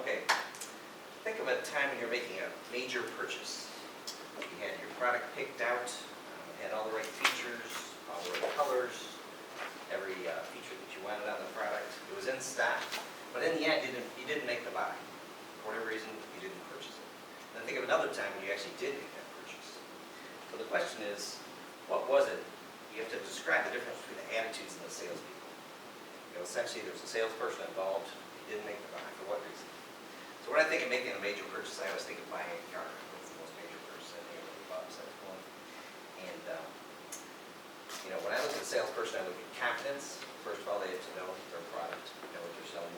Okay, think of a time when you're making a major purchase. You had your product picked out, had all the right features, all the right colors, every feature that you wanted on the product. It was in stock, but in the end, you didn't make the buy. For whatever reason, you didn't purchase it. Then think of another time when you actually did make that purchase. So the question is, what was it? You have to describe the difference between the attitudes of the salespeople. Essentially, there's a salesperson involved. You didn't make the buy. For what reason? So when I think of making a major purchase, I always think of buying a car. That's the most major purchase I think of really bought besides one. And when I look at a salesperson, I look at confidence. First of all, they have to know their product, know what they're selling.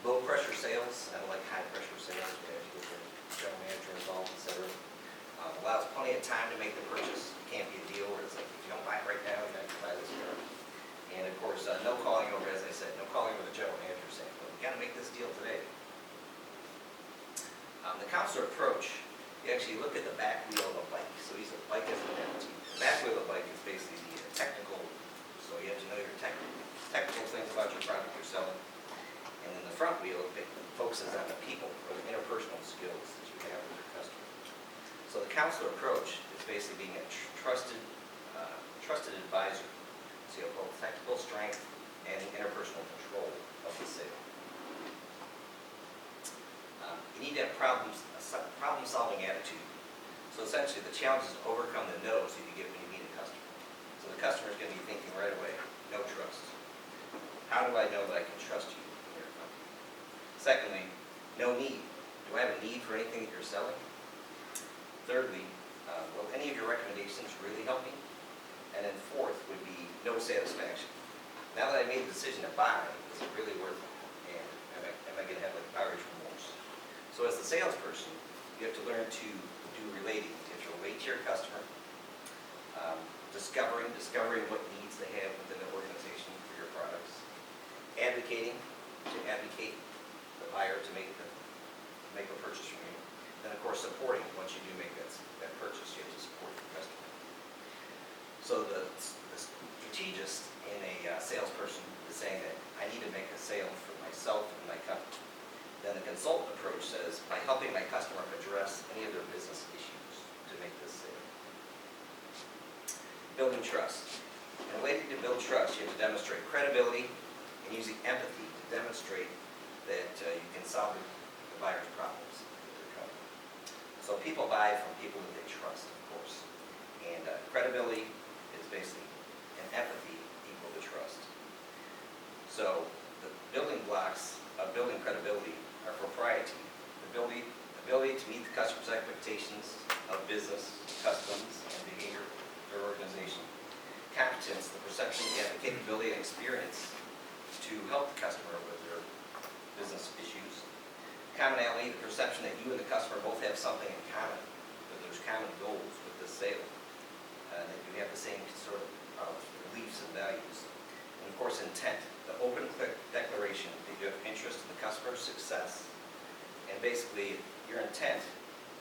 Low pressure sales. I don't like high pressure sales. We have to get the general manager involved, etc. Allows plenty of time to make the purchase. It can't be a deal where it's like, if you don't buy it right now, you're not going to buy this car. And of course, no calling over, as I said, no calling over the general manager saying, well, we got to make this deal today. The counselor approach, you actually look at the back wheel of a bike. So he's a bike as an entity. The back wheel of a bike is basically the technical, so you have to know your technical things about your product you're selling. And then the front wheel focuses on the people, or the interpersonal skills that you have with your customer. So the counselor approach is basically being a trusted advisor. So you have both technical strength and the interpersonal control of the sale. You need to have problem-solving attitude. So essentially, the challenge is to overcome the no's that you get when you meet a customer. So the customer is going to be thinking right away, no trust. How do I know that I can trust you in your company? Secondly, no need. Do I have a need for anything that you're selling? Thirdly, will any of your recommendations really help me? And then fourth would be no satisfaction. Now that I made the decision to buy, is it really worth it? And am I going to have like buyer's remorse? So as the salesperson, you have to learn to do relating. You have to relate to your customer, discovering what needs they have within the organization for your products, advocating to advocate the buyer to make a purchase from you. Then of course supporting once you do make that purchase, you have to support your customer. So the strategist in a salesperson is saying that I need to make a sale for myself and my company. Then the consultant approach says, by helping my customer address any of their business issues to make this sale. Building trust. In a way to build trust, you have to demonstrate credibility and using empathy to demonstrate that you can solve the buyer's problems with their company. So people buy from people that they trust, of course. And credibility is basically an empathy equal to trust. So the building blocks of building credibility are propriety, the ability to meet the customer's expectations of business, customs, and behavior of their organization. Competence, the perception, the capability, and experience to help the customer with their business issues. Commonality, the perception that you and the customer both have something in common, that there's common goals with this sale, that you have the same sort of beliefs and values. And of course, intent, the open declaration that you have interest in the customer's success, and basically your intent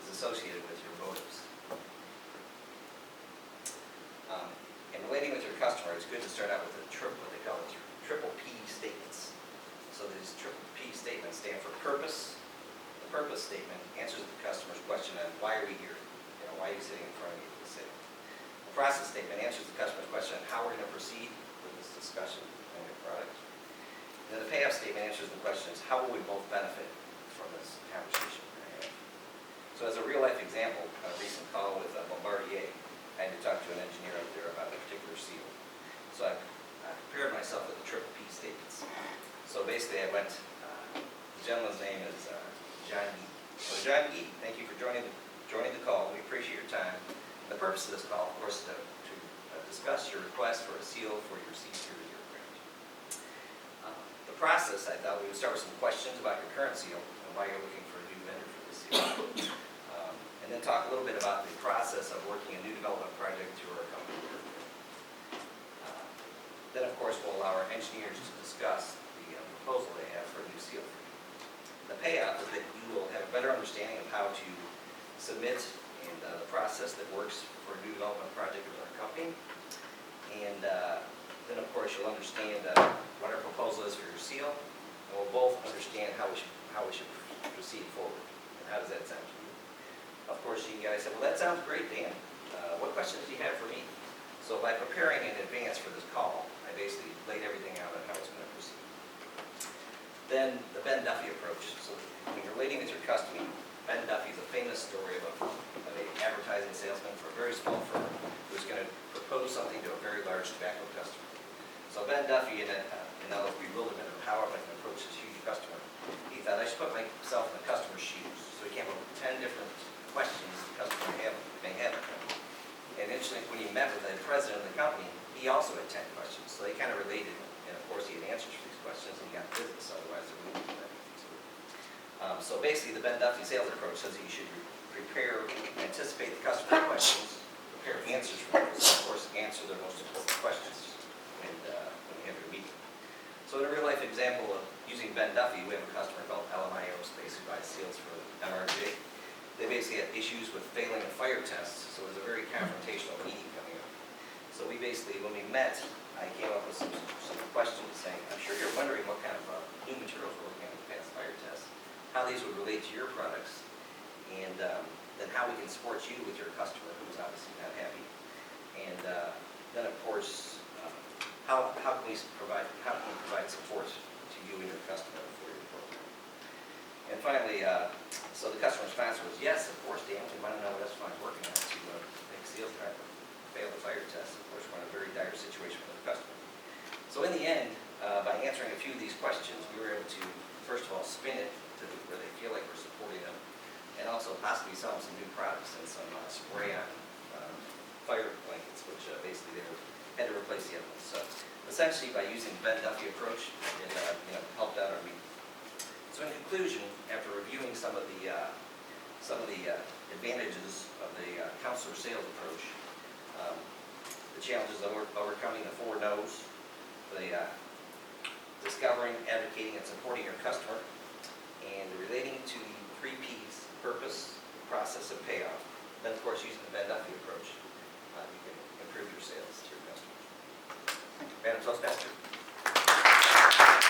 is associated with your motives. In relating with your customer, it's good to start out with what they call triple P statements. So these triple P statements stand for purpose. The purpose statement answers the customer's question on why are we here? Why are you sitting in front of me for the sale? The process statement answers the customer's question on how we're going to proceed with this discussion on your product. And then the payoff statement answers the questions, how will we both benefit from this conversation we're going to have? So as a real life example, a recent call with Bombardier, I had to talk to an engineer out there about a particular seal. So I prepared myself with the triple P statements. So basically I went, the gentleman's name is John Gee. So John Gee, thank you for joining the call. We appreciate your time. The purpose of this call, of course, is to discuss your request for a seal for your C-Series aircraft. The process, I thought we would start with some questions about your current seal and why you're looking for a new vendor for this seal. And then talk a little bit about the process of working a new development project through our company. Then, of course, we'll allow our engineers to discuss the proposal they have for a new seal for you. The payoff is that you will have a better understanding of how to submit and the process that works for a new development project with our company. And then, of course, you'll understand what our proposal is for your seal, and we'll both understand how we should proceed forward. And how does that sound to you? Of course, you guys said, well, that sounds great, Dan. What questions do you have for me? So by preparing in advance for this call, I basically laid everything out on how it's going to proceed. Then the Ben Duffy approach. So when you're relating with your customer, Ben Duffy is a famous story of an advertising salesman for a very small firm who's going to propose something to a very large tobacco customer. So Ben Duffy, in all his bewilderment of how I can approach this huge customer, he thought, I should put myself in the customer's shoes. So he came up with 10 different questions the customer may have of him. And interestingly, when he met with the president of the company, he also had 10 questions. So they kind of related, and of course he had answers for these questions, and he got business, otherwise there wouldn't be that. So basically, the Ben Duffy sales approach says that you should prepare, anticipate the customer's questions, prepare answers for them, so of course answer their most important questions when you have your meeting. So in a real life example of using Ben Duffy, we have a customer called LMI Aerospace who buys seals for MRJ. They basically had issues with failing a fire test, so it was a very confrontational meeting coming up. So we basically, when we met, I came up with some questions saying, I'm sure you're wondering what kind of new materials we're looking at to pass fire tests, how these would relate to your products, and then how we can support you with your customer who's obviously not happy. And then of course, how can we provide support to you and your customer for your program. And finally, so the customer response was, yes, of course, Dan, we want to know what S1 is working on to make seals fail the fire test. Of course, we're in a very dire situation with the customer. So in the end, by answering a few of these questions, we were able to, first of all, spin it to where they feel like we're supporting them, and also possibly sell them some new products and some spray-on fire blankets, which basically they had to replace the other ones. So essentially, by using the Ben Duffy approach, it helped out our meeting. So in conclusion, after reviewing some of the advantages of the counselor sales approach, the challenges of overcoming the 4 no's, the discovering, advocating, and supporting your customer, and relating to the 3 P's: purpose, process, and payoff. Then, of course, using the Ben Duffy approach, you can improve your sales to your customers. Madam Toastmaster.